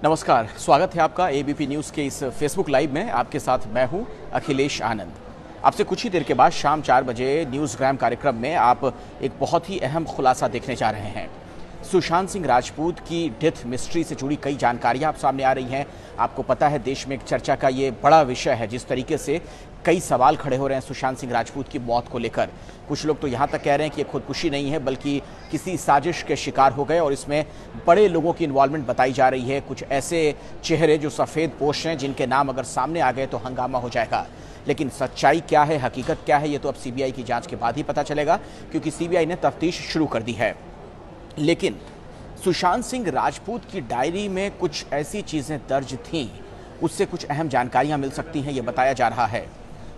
नमस्कार, स्वागत है आपका एबीपी न्यूज़ के इस फेसबुक लाइव में। आपके साथ मैं हूं अखिलेश आनंद। आपसे कुछ ही देर के बाद शाम 4 बजे न्यूज़ग्राम कार्यक्रम में आप एक बहुत ही अहम खुलासा देखने जा रहे हैं। सुशांत सिंह राजपूत की डेथ मिस्ट्री से जुड़ी कई जानकारियां आप सामने आ रही हैं। आपको पता है देश में एक चर्चा का ये बड़ा विषय है, जिस तरीके से कई सवाल खड़े हो रहे हैं सुशांत सिंह राजपूत की मौत को लेकर। कुछ लोग तो यहाँ तक कह रहे हैं कि ये खुदकुशी नहीं है बल्कि किसी साजिश के शिकार हो गए और इसमें बड़े लोगों की इन्वॉल्वमेंट बताई जा रही है। कुछ ऐसे चेहरे जो सफ़ेद पोश हैं जिनके नाम अगर सामने आ गए तो हंगामा हो जाएगा। लेकिन सच्चाई क्या है, हकीकत क्या है, ये तो अब सीबीआई की जांच के बाद ही पता चलेगा, क्योंकि सीबीआई ने तफ्तीश शुरू कर दी है। लेकिन सुशांत सिंह राजपूत की डायरी में कुछ ऐसी चीज़ें दर्ज थीं, उससे कुछ अहम जानकारियां मिल सकती हैं, ये बताया जा रहा है।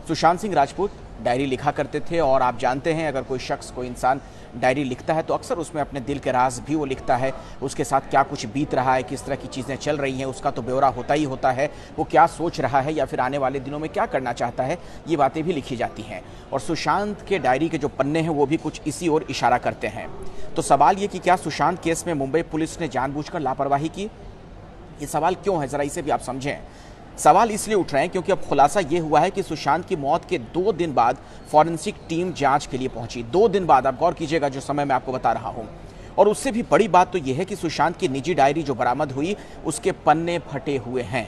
सुशांत सिंह राजपूत डायरी लिखा करते थे और आप जानते हैं अगर कोई शख्स, कोई इंसान डायरी लिखता है तो अक्सर उसमें अपने दिल के राज भी वो लिखता है। उसके साथ क्या कुछ बीत रहा है, किस तरह की चीज़ें चल रही हैं, उसका तो ब्यौरा होता ही होता है। वो क्या सोच रहा है या फिर आने वाले दिनों में क्या करना चाहता है, ये बातें भी लिखी जाती हैं। और सुशांत के डायरी के जो पन्ने हैं वो भी कुछ इसी ओर इशारा करते हैं। तो सवाल ये कि क्या सुशांत केस में मुंबई पुलिस ने जानबूझकर लापरवाही की? ये सवाल क्यों है, ज़रा इसे भी आप समझें। सवाल इसलिए उठ रहे हैं क्योंकि अब खुलासा ये हुआ है कि सुशांत की मौत के 2 दिन बाद फॉरेंसिक टीम जांच के लिए पहुंची। 2 दिन बाद, आप गौर कीजिएगा जो समय मैं आपको बता रहा हूं। और उससे भी बड़ी बात तो यह है कि सुशांत की निजी डायरी जो बरामद हुई, उसके पन्ने फटे हुए हैं।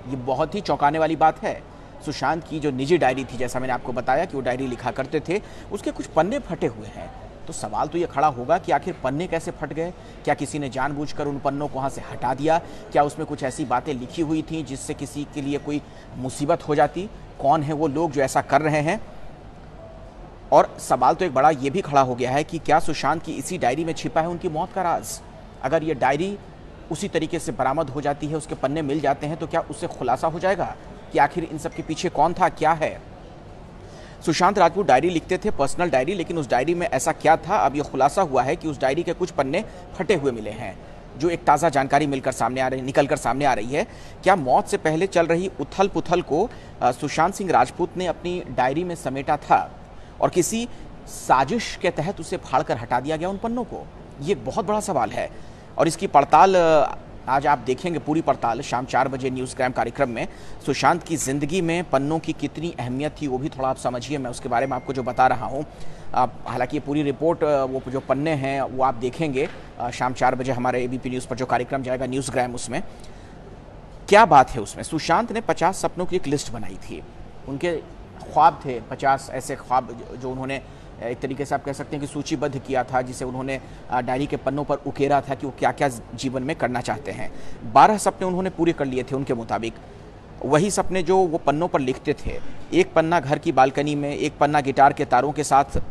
ये बहुत ही चौंकाने वाली बात है। सुशांत की जो निजी डायरी थी, जैसा मैंने आपको बताया कि वो डायरी लिखा करते थे, उसके कुछ पन्ने फटे हुए हैं। तो सवाल तो ये खड़ा होगा कि आखिर पन्ने कैसे फट गए? क्या किसी ने जानबूझकर उन पन्नों को वहाँ से हटा दिया? क्या उसमें कुछ ऐसी बातें लिखी हुई थी जिससे किसी के लिए कोई मुसीबत हो जाती? कौन है वो लोग जो ऐसा कर रहे हैं? और सवाल तो एक बड़ा ये भी खड़ा हो गया है कि क्या सुशांत की इसी डायरी में छिपा है उनकी मौत का राज? अगर ये डायरी उसी तरीके से बरामद हो जाती है, उसके पन्ने मिल जाते हैं, तो क्या उससे खुलासा हो जाएगा कि आखिर इन सब के पीछे कौन था, क्या है? सुशांत राजपूत डायरी लिखते थे, पर्सनल डायरी, लेकिन उस डायरी में ऐसा क्या था? अब यह खुलासा हुआ है कि उस डायरी के कुछ पन्ने फटे हुए मिले हैं, जो एक ताज़ा जानकारी निकल कर सामने आ रही है। क्या मौत से पहले चल रही उथल पुथल को सुशांत सिंह राजपूत ने अपनी डायरी में समेटा था और किसी साजिश के तहत उसे फाड़कर हटा दिया गया उन पन्नों को? ये एक बहुत बड़ा सवाल है और इसकी पड़ताल आज आप देखेंगे, पूरी पड़ताल शाम 4 बजे न्यूज़ग्राम कार्यक्रम में। सुशांत की ज़िंदगी में पन्नों की कितनी अहमियत थी वो भी थोड़ा आप समझिए, मैं उसके बारे में आपको जो बता रहा हूँ। हालांकि ये पूरी रिपोर्ट, वो जो पन्ने हैं वो आप देखेंगे शाम 4 बजे हमारे एबीपी न्यूज़ पर जो कार्यक्रम जाएगा न्यूज़ग्राम, उसमें क्या बात है। उसमें सुशांत ने 50 सपनों की एक लिस्ट बनाई थी। उनके ख्वाब थे 50 ऐसे ख्वाब जो उन्होंने एक तरीके से आप कह सकते हैं कि सूचीबद्ध किया था, जिसे उन्होंने डायरी के पन्नों पर उकेरा था कि वो क्या क्या जीवन में करना चाहते हैं। 12 सपने उन्होंने पूरे कर लिए थे उनके मुताबिक। वही सपने जो वो पन्नों पर लिखते थे। एक पन्ना घर की बालकनी में, एक पन्ना गिटार के तारों के साथ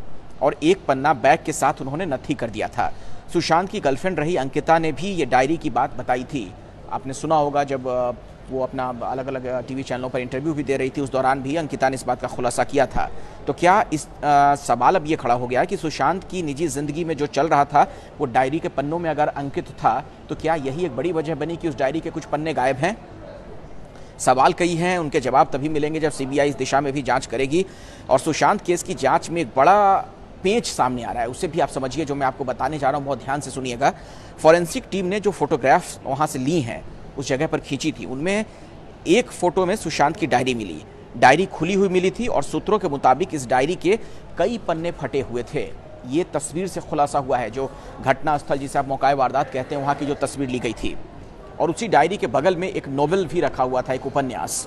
और एक पन्ना बैग के साथ उन्होंने नत्थी कर दिया था। सुशांत की गर्लफ्रेंड रही अंकिता ने भी ये डायरी की बात बताई थी। आपने सुना होगा जब वो अपना अलग अलग टीवी चैनलों पर इंटरव्यू भी दे रही थी, उस दौरान भी अंकिता ने इस बात का खुलासा किया था। तो क्या इस सवाल अब ये खड़ा हो गया है कि सुशांत की निजी ज़िंदगी में जो चल रहा था वो डायरी के पन्नों में अगर अंकित था, तो क्या यही एक बड़ी वजह बनी कि उस डायरी के कुछ पन्ने गायब हैं? सवाल कई हैं, उनके जवाब तभी मिलेंगे जब सीबीआई इस दिशा में भी जांच करेगी। और सुशांत केस की जांच में एक बड़ा पेच सामने आ रहा है, उससे भी आप समझिए। जो मैं आपको बताने जा रहा हूँ बहुत ध्यान से सुनिएगा। फॉरेंसिक टीम ने जो फोटोग्राफ्स वहाँ से ली हैं, उस जगह पर खींची थी, उनमें एक फ़ोटो में सुशांत की डायरी मिली। डायरी खुली हुई मिली थी और सूत्रों के मुताबिक इस डायरी के कई पन्ने फटे हुए थे। ये तस्वीर से खुलासा हुआ है, जो घटनास्थल जिसे आप मौका वारदात कहते हैं, वहाँ की जो तस्वीर ली गई थी। और उसी डायरी के बगल में एक नोवेल भी रखा हुआ था, एक उपन्यास।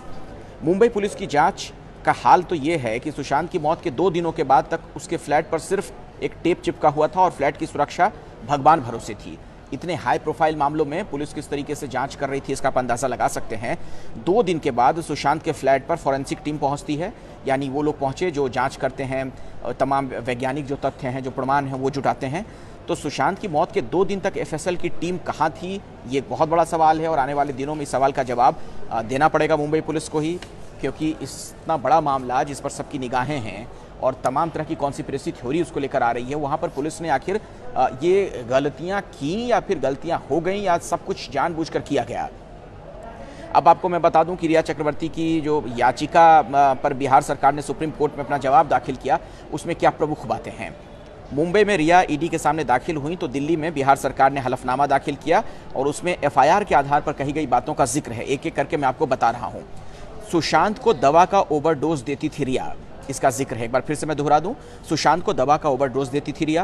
मुंबई पुलिस की जांच का हाल तो ये है कि सुशांत की मौत के 2 दिनों के बाद तक उसके फ्लैट पर सिर्फ एक टेप चिपका हुआ था और फ्लैट की सुरक्षा भगवान भरोसे थी। इतने हाई प्रोफाइल मामलों में पुलिस किस तरीके से जांच कर रही थी, इसका आप अंदाज़ा लगा सकते हैं। 2 दिन के बाद सुशांत के फ्लैट पर फॉरेंसिक टीम पहुंचती है, यानी वो लोग पहुंचे जो जांच करते हैं, तमाम वैज्ञानिक जो तथ्य हैं, जो प्रमाण हैं, वो जुटाते हैं। तो सुशांत की मौत के 2 दिन तक एफएसएल की टीम कहाँ थी, ये एक बहुत बड़ा सवाल है और आने वाले दिनों में इस सवाल का जवाब देना पड़ेगा मुंबई पुलिस को ही, क्योंकि इतना बड़ा मामला जिस पर सबकी निगाहें हैं और तमाम तरह की कॉन्स्पिरेसी थ्योरी उसको लेकर आ रही है, वहाँ पर पुलिस ने आखिर ये गलतियाँ की या फिर गलतियाँ हो गई या सब कुछ जानबूझकर किया गया। अब आपको मैं बता दूं कि रिया चक्रवर्ती की जो याचिका पर बिहार सरकार ने सुप्रीम कोर्ट में अपना जवाब दाखिल किया, उसमें क्या प्रमुख बातें हैं। मुंबई में रिया ईडी के सामने दाखिल हुई तो दिल्ली में बिहार सरकार ने हलफनामा दाखिल किया और उसमें एफआईआर के आधार पर कही गई बातों का जिक्र है। एक एक करके मैं आपको बता रहा हूं। सुशांत को दवा का ओवरडोज देती थी रिया, इसका जिक्र है। एक बार फिर से मैं दोहरा दूं, सुशांत को दवा का ओवरडोज देती थी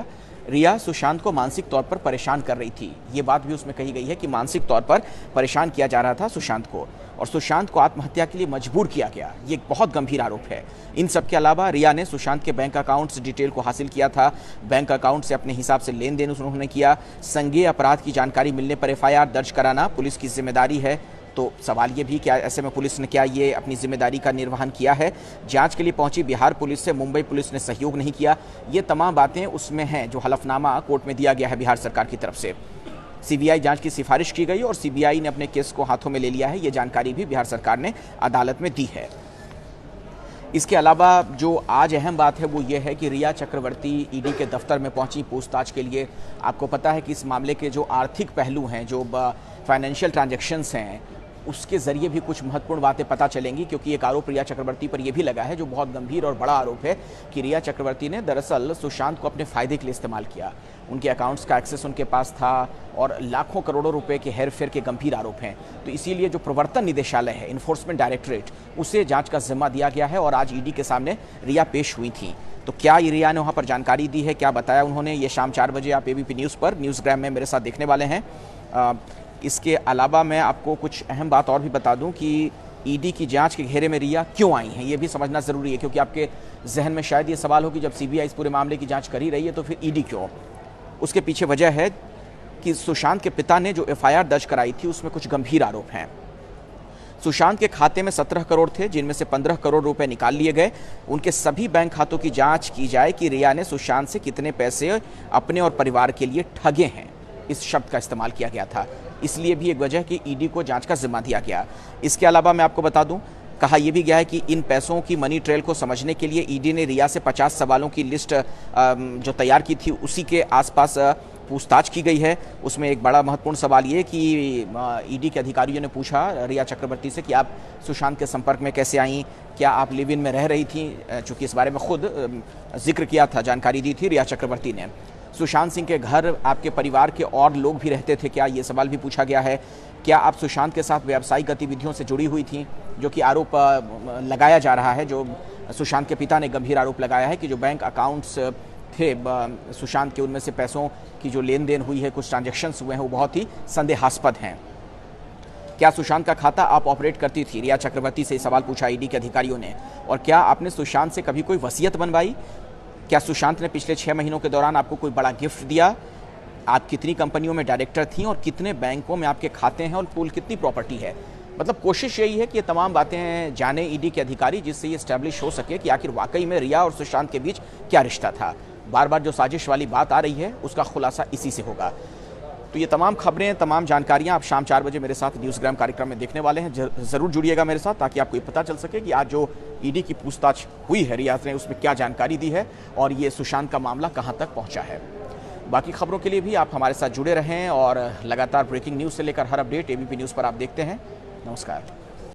रिया सुशांत को मानसिक तौर पर परेशान कर रही थी। ये बात भी उसमें कही गई है कि मानसिक तौर पर परेशान किया जा रहा था सुशांत को और सुशांत को आत्महत्या के लिए मजबूर किया गया। ये एक बहुत गंभीर आरोप है। इन सब के अलावा रिया ने सुशांत के बैंक अकाउंट्स डिटेल को हासिल किया था। बैंक अकाउंट से अपने हिसाब से लेन देन उन्होंने किया। संज्ञेय अपराध की जानकारी मिलने पर एफआईआर दर्ज कराना पुलिस की जिम्मेदारी है। तो सवाल ये भी, क्या ऐसे में पुलिस ने क्या ये अपनी जिम्मेदारी का निर्वहन किया है? जांच के लिए पहुंची बिहार पुलिस से मुंबई पुलिस ने सहयोग नहीं किया। ये तमाम बातें उसमें हैं जो हलफनामा कोर्ट में दिया गया है बिहार सरकार की तरफ से। सीबीआई जांच की सिफारिश की गई और सीबीआई ने अपने केस को हाथों में ले लिया है। ये जानकारी भी बिहार सरकार ने अदालत में दी है। इसके अलावा जो आज अहम बात है वो ये है कि रिया चक्रवर्ती ईडी के दफ्तर में पहुंची पूछताछ के लिए। आपको पता है कि इस मामले के जो आर्थिक पहलू हैं, जो फाइनेंशियल ट्रांजैक्शंस हैं, उसके जरिए भी कुछ महत्वपूर्ण बातें पता चलेंगी, क्योंकि एक आरोप रिया चक्रवर्ती पर यह भी लगा है, जो बहुत गंभीर और बड़ा आरोप है, कि रिया चक्रवर्ती ने दरअसल सुशांत को अपने फायदे के लिए इस्तेमाल किया। उनके अकाउंट्स का एक्सेस उनके पास था और लाखों करोड़ों रुपए के हेरफेर के गंभीर आरोप हैं। तो इसीलिए जो प्रवर्तन निदेशालय है, इन्फोर्समेंट डायरेक्टरेट, उसे जांच का जिम्मा दिया गया है और आज ईडी के सामने रिया पेश हुई थी। तो क्या ये रिया ने वहाँ पर जानकारी दी है, क्या बताया उन्होंने, ये शाम 4 बजे आप एबीपी न्यूज़ पर न्यूज़ग्राम में मेरे साथ देखने वाले हैं। इसके अलावा मैं आपको कुछ अहम बात और भी बता दूं कि ईडी की जांच के घेरे में रिया क्यों आई हैं, ये भी समझना ज़रूरी है, क्योंकि आपके जहन में शायद ये सवाल हो कि जब सीबीआई इस पूरे मामले की जांच कर ही रही है तो फिर ईडी क्यों? उसके पीछे वजह है कि सुशांत के पिता ने जो एफआईआर दर्ज कराई थी उसमें कुछ गंभीर आरोप हैं। सुशांत के खाते में 17 करोड़ थे, जिनमें से 15 करोड़ रुपए निकाल लिए गए। उनके सभी बैंक खातों की जाँच की जाए कि रिया ने सुशांत से कितने पैसे अपने और परिवार के लिए ठगे हैं, इस शब्द का इस्तेमाल किया गया था। इसलिए भी एक वजह कि ईडी को जांच का जिम्मा दिया गया। इसके अलावा मैं आपको बता दूं, कहा यह भी गया है कि इन पैसों की मनी ट्रेल को समझने के लिए ईडी ने रिया से 50 सवालों की लिस्ट जो तैयार की थी, उसी के आसपास पूछताछ की गई है। उसमें एक बड़ा महत्वपूर्ण सवाल ये कि ईडी के अधिकारियों ने पूछा रिया चक्रवर्ती से कि आप सुशांत के संपर्क में कैसे आईं, क्या आप लिव इन में रह रही थी? चूँकि इस बारे में खुद जिक्र किया था, जानकारी दी थी रिया चक्रवर्ती ने। सुशांत सिंह के घर आपके परिवार के और लोग भी रहते थे क्या, ये सवाल भी पूछा गया है। क्या आप सुशांत के साथ व्यावसायिक गतिविधियों से जुड़ी हुई थी, जो कि आरोप लगाया जा रहा है, जो सुशांत के पिता ने गंभीर आरोप लगाया है कि जो बैंक अकाउंट्स थे सुशांत के, उनमें से पैसों की जो लेन देन हुई है, कुछ ट्रांजैक्शंस हुए हैं, वो बहुत ही संदेहास्पद हैं। क्या सुशांत का खाता आप ऑपरेट करती थी? रिया चक्रवर्ती से सवाल पूछा ईडी के अधिकारियों ने। और क्या आपने सुशांत से कभी कोई वसीयत बनवाई? क्या सुशांत ने पिछले 6 महीनों के दौरान आपको कोई बड़ा गिफ्ट दिया? आप कितनी कंपनियों में डायरेक्टर थी और कितने बैंकों में आपके खाते हैं और कुल कितनी प्रॉपर्टी है? मतलब कोशिश यही है कि ये तमाम बातें जाने ईडी के अधिकारी, जिससे ये इस्टेब्लिश हो सके कि आखिर वाकई में रिया और सुशांत के बीच क्या रिश्ता था। बार बार जो साजिश वाली बात आ रही है, उसका खुलासा इसी से होगा। तो ये तमाम खबरें, तमाम जानकारियां आप शाम 4 बजे मेरे साथ न्यूज़ग्राम कार्यक्रम में देखने वाले हैं। ज़रूर जुड़िएगा मेरे साथ, ताकि आपको ये पता चल सके कि आज जो ईडी की पूछताछ हुई है रिया ने, उसमें क्या जानकारी दी है और ये सुशांत का मामला कहां तक पहुंचा है। बाकी खबरों के लिए भी आप हमारे साथ जुड़े रहें और लगातार ब्रेकिंग न्यूज़ से लेकर हर अपडेट एबीपी न्यूज़ पर आप देखते हैं। नमस्कार।